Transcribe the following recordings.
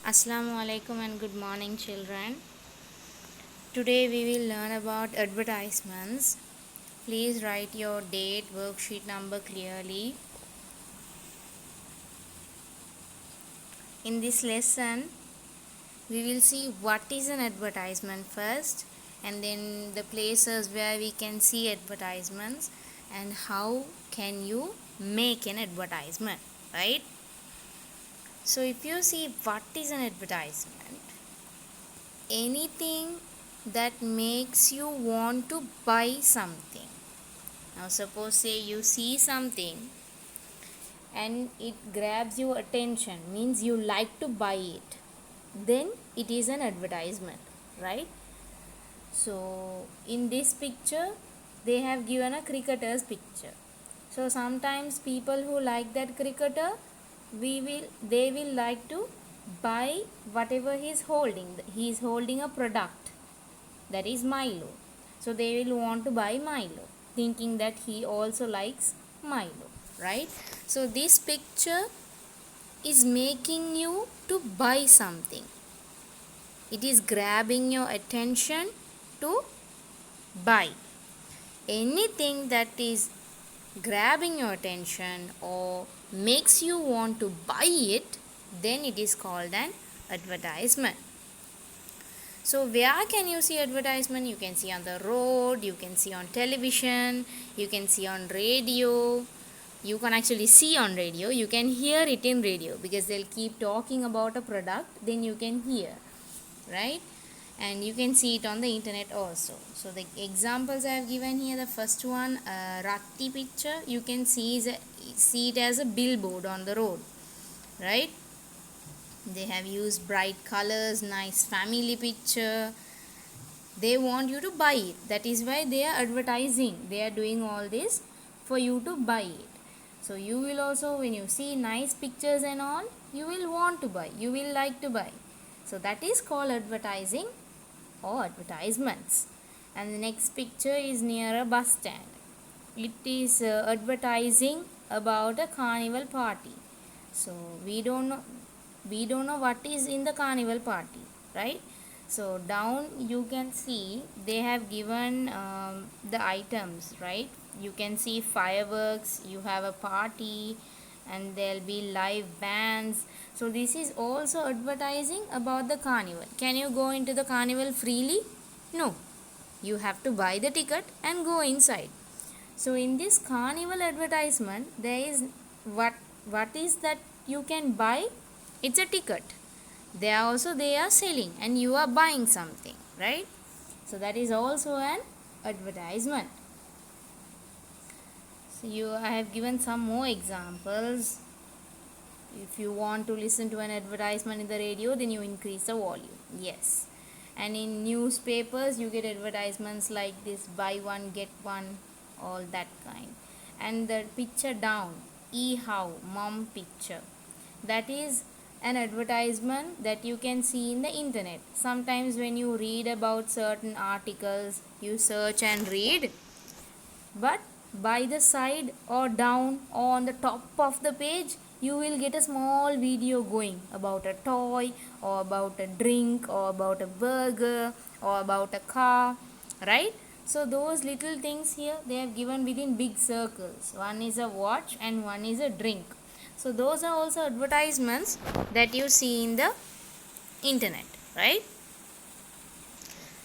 Assalamu alaikum and good morning, children. Today we will learn about advertisements. Please write your date, worksheet number clearly. In this lesson, we will see what is an advertisement first, and then the places where we can see advertisements, and how can you make an advertisement, right? So if you see what is an advertisement, anything that makes you want to buy something. Now suppose say you see something and it grabs your attention, means you like to buy it, then it is an advertisement, right? So in this picture they have given a cricketer's picture. So sometimes people who like that cricketer, they will like to buy whatever he is holding. He is holding a product, that is Milo. So they will want to buy Milo, thinking that he also likes Milo, right? So this picture is making you to buy something. It is grabbing your attention to buy. Anything that is grabbing your attention or makes you want to buy it, then it is called an advertisement. So where can you see advertisement? You can see on the road, you can see on television, you can see on radio. You can actually see on radio, you can hear it in radio, because they'll keep talking about a product, then you can hear, right? And you can see it on the internet also. So the examples I have given here, the first one, Rakti picture, you can see it as a billboard on the road, right? They have used bright colors, nice family picture. They want you to buy it. That is why they are advertising. They are doing all this for you to buy it. So you will also, when you see nice pictures and all, you will want to buy. You will like to buy. So that is called advertising or advertisements. And the next picture is near a bus stand. It is advertising about a carnival party. So we don't know what is in the carnival party, right? So down you can see they have given the items, right? You can see fireworks, you have a party, and there'll be live bands. So this is also advertising about the carnival. Can you go into the carnival freely? No, you have to buy the ticket and go inside. So in this carnival advertisement, there is what is that you can buy? It's a ticket. They are selling and you are buying something, right? So that is also an advertisement. So I have given some more examples. If you want to listen to an advertisement in the radio, then you increase the volume. Yes. And in newspapers you get advertisements like this, buy one get one, all that kind. And the picture down, e-how, mom picture, that is an advertisement that you can see in the internet. Sometimes when you read about certain articles, you search and read, but by the side or down or on the top of the page, you will get a small video going about a toy or about a drink or about a burger or about a car, right? So those little things here, they have given within big circles. One is a watch and one is a drink. So those are also advertisements that you see in the internet, right?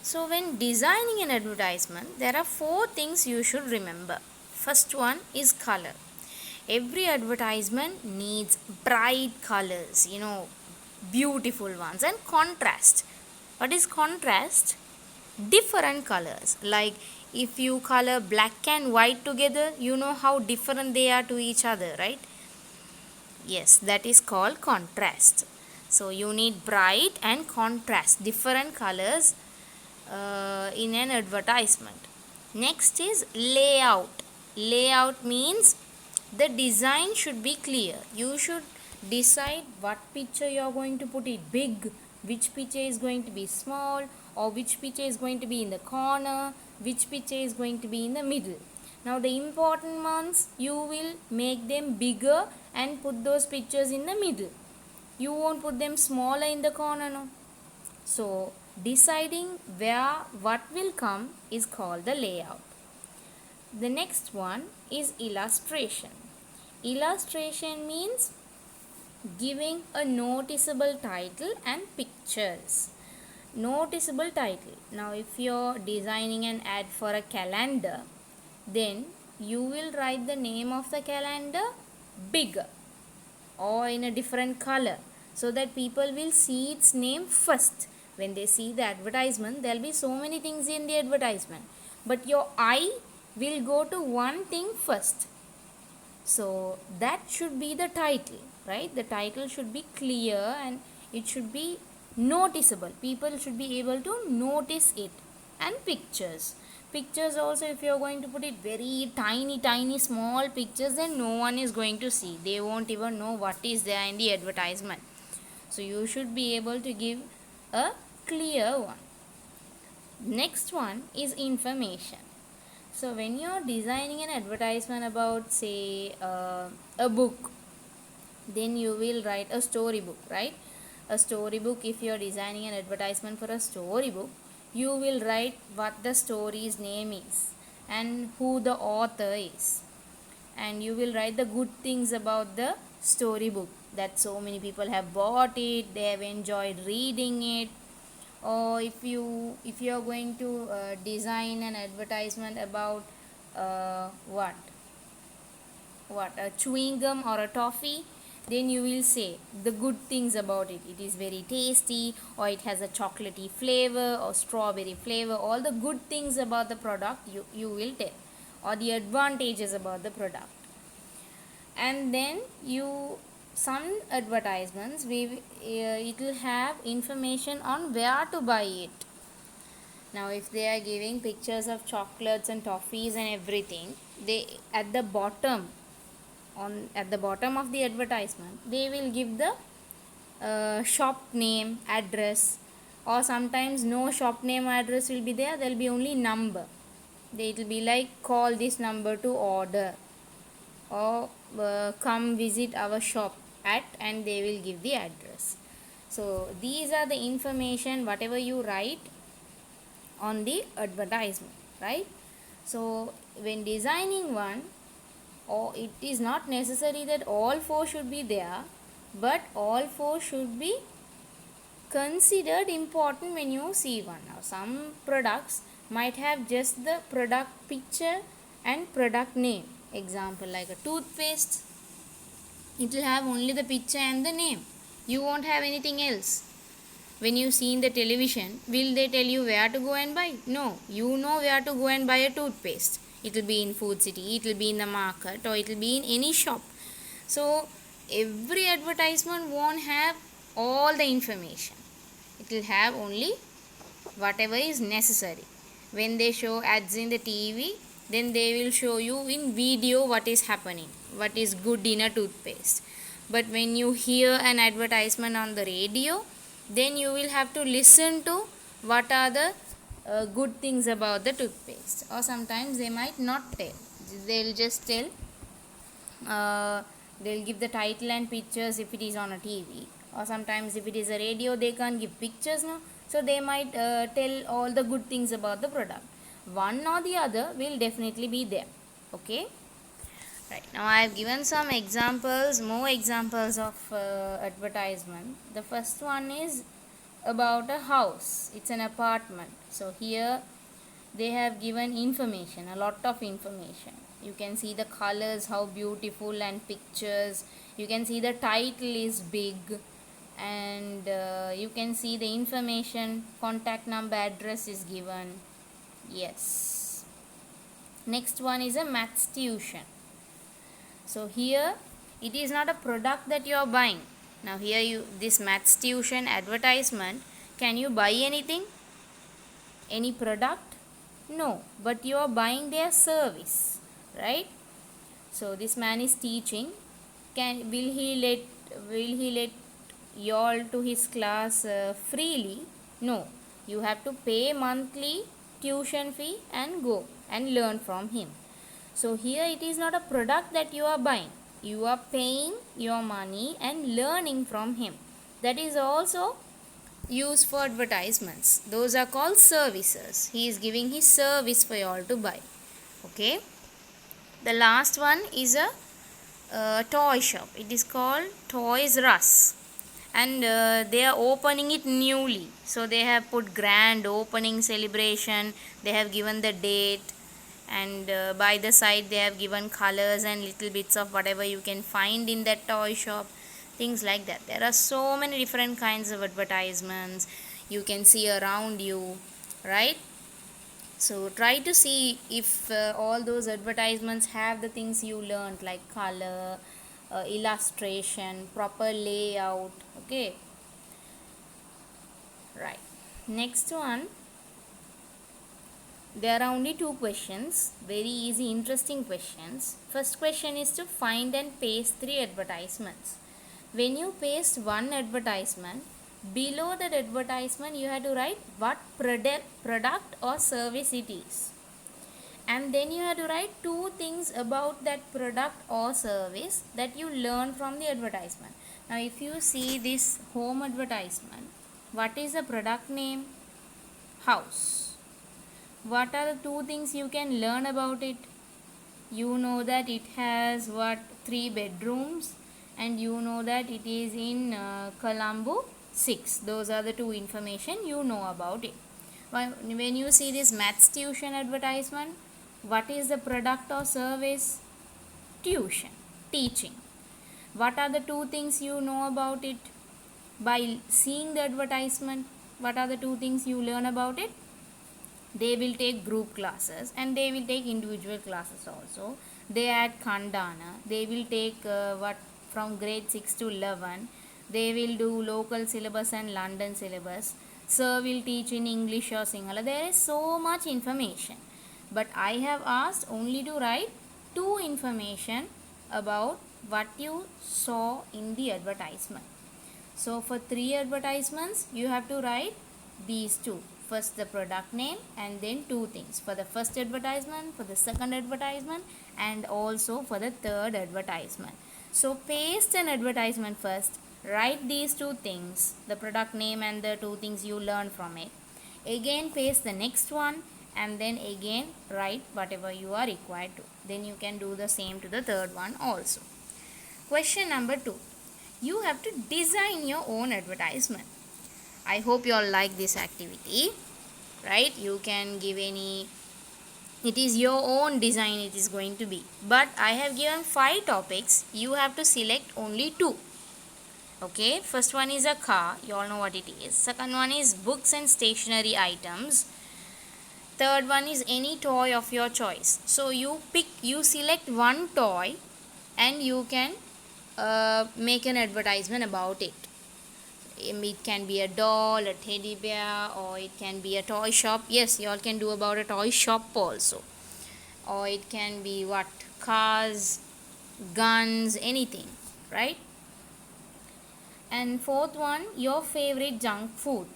So when designing an advertisement, there are 4 things you should remember. First one is color. Every advertisement needs bright colors, beautiful ones, and contrast. What is contrast? Different colors. Like if you color black and white together, you know how different they are to each other, right? Yes, that is called contrast. So you need bright and contrast, different colors in an advertisement. Next is layout. Layout means the design should be clear. You should decide what picture you are going to put it big, which picture is going to be small, or which picture is going to be in the corner, which picture is going to be in the middle. Now the important ones, you will make them bigger and put those pictures in the middle. You won't put them smaller in the corner, no. So deciding where what will come is called the layout. The next one is illustration. Illustration means giving a noticeable title and pictures. Noticeable title. Now if you're designing an ad for a calendar, then you will write the name of the calendar bigger or in a different color, so that people will see its name first. When they see the advertisement, there will be so many things in the advertisement, but your eye will go to one thing first. So that should be the title, right? The title should be clear and it should be noticeable. People should be able to notice it. And pictures. Pictures also, if you are going to put it very tiny small pictures, then no one is going to see. They won't even know what is there in the advertisement. So you should be able to give a clear one. Next one is information. So when you are designing an advertisement about, say, a book, then you will write a storybook, right? A storybook, if you are designing an advertisement for a storybook, you will write what the story's name is and who the author is. And you will write the good things about the storybook, that so many people have bought it, they have enjoyed reading it. Or if you are going to design an advertisement about what a chewing gum or a toffee, then you will say the good things about it. It is very tasty, or it has a chocolatey flavor or strawberry flavor. All the good things about the product you will tell, or the advantages about the product. And then some advertisements it will have information on where to buy it. Now if they are giving pictures of chocolates and toffees and everything, they at the bottom of the advertisement they will give the shop name, address, or sometimes no shop name or address will be there. There will be only number. It will be like, call this number to order, or come visit our shop at, and they will give the address. So these are the information whatever you write on the advertisement, right? So when designing one, or it is not necessary that all four should be there, but all four should be considered important when you see one. Now some products might have just the product picture and product name. Example, like a toothpaste, it will have only the picture and the name. You won't have anything else. When you see in the television, will they tell you where to go and buy? No, you know where to go and buy a toothpaste. It will be in Food City, it will be in the market, or it will be in any shop. So every advertisement won't have all the information. It will have only whatever is necessary. When they show ads in the TV, then they will show you in video what is happening, what is good in a toothpaste. But when you hear an advertisement on the radio, then you will have to listen to what are the good things about the toothpaste. Or sometimes they might not tell. They will just tell, they will give the title and pictures if it is on a TV. Or sometimes if it is a radio, they can't give pictures, no. So they might tell all the good things about the product. One or the other will definitely be there. Okay. Right. Now I have given some examples, more examples of advertisement. The first one is about a house. It's an apartment. So here they have given information, a lot of information. You can see the colors, how beautiful, and pictures. You can see the title is big, and you can see the information, contact number, address is given. Yes. Next one is a maths tuition. So here it is not a product that you are buying. Now here this maths tuition advertisement, can you buy anything? Any product? No, but you are buying their service, right? So this man is teaching. Will he let you all to his class freely? No, you have to pay monthly tuition fee and go and learn from him. So here it is not a product that you are buying. You are paying your money and learning from him. that is also used for advertisements. Those are called services. He is giving his service for you all to buy. Okay. The last one is a toy shop. It is called Toys R Us, and they are opening it newly. So they have put grand opening celebration. They have given the date, and by the side they have given colors and little bits of whatever you can find in that toy shop, things like that. There are so many different kinds of advertisements you can see around you, right? So try to see if all those advertisements have the things you learned, like color, illustration, proper layout. Okay, right. Next one, there are only two questions, very easy, interesting questions. First question is to find and paste three advertisements. When you paste one advertisement, below that advertisement you have to write what product or service it is, and then you have to write two things about that product or service that you learn from the advertisement. Now if you see this home advertisement, what is the product name? House. What are the two things you can learn about it? You know that it has 3 bedrooms, and you know that it is in Colombo 6. Those are the two information you know about it. When you see this maths tuition advertisement, what is the product or service? Tuition, teaching. What are the two things you know about it? By seeing the advertisement, what are the two things you learn about it? They will take group classes and they will take individual classes also. They add Kandana. They will take from grade 6 to 11. They will do local syllabus and London syllabus. Sir will teach in English or Sinhala. There is so much information. But I have asked only to write two information about what you saw in the advertisement. So for 3 advertisements, you have to write these two. First the product name and then two things. For the first advertisement, for the second advertisement, and also for the third advertisement. So paste an advertisement first. Write these two things, the product name and the two things you learned from it. Again paste the next one, and then again write whatever you are required to. Then you can do the same to the third one also. Question number 2. You have to design your own advertisement. I hope you all like this activity, right? You can give any, it is your own design it is going to be. But I have given 5 topics. You have to select only 2. Okay, first one is a car. You all know what it is. Second one is books and stationery items. Third one is any toy of your choice. So you select one toy and you can make an advertisement about it. It can be a doll, a teddy bear, or it can be a toy shop. Yes, you all can do about a toy shop also. Or it can be cars, guns, anything, right? And fourth one, your favorite junk food.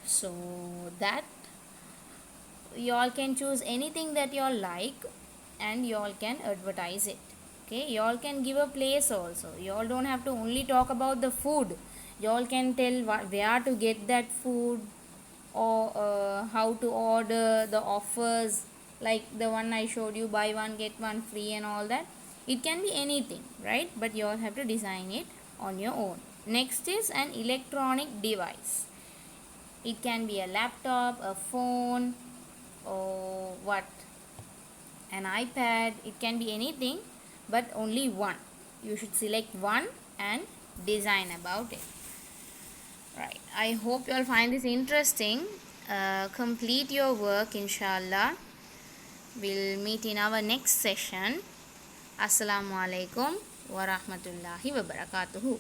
So that you all can choose anything that you all like and you all can advertise it. Okay, you all can give a place also. You all don't have to only talk about the food. You all can tell where to get that food, or how to order, the offers, like the one I showed you, buy one get one free and all that. It can be anything, right? But you all have to design it on your own. Next is an electronic device. It can be a laptop, a phone, or an iPad. It can be anything, but only one. You should select one and design about it. Right, I hope you all find this interesting. Complete your work, inshallah. We'll meet in our next session. Assalamu alaikum wa rahmatullahi wa barakatuhu.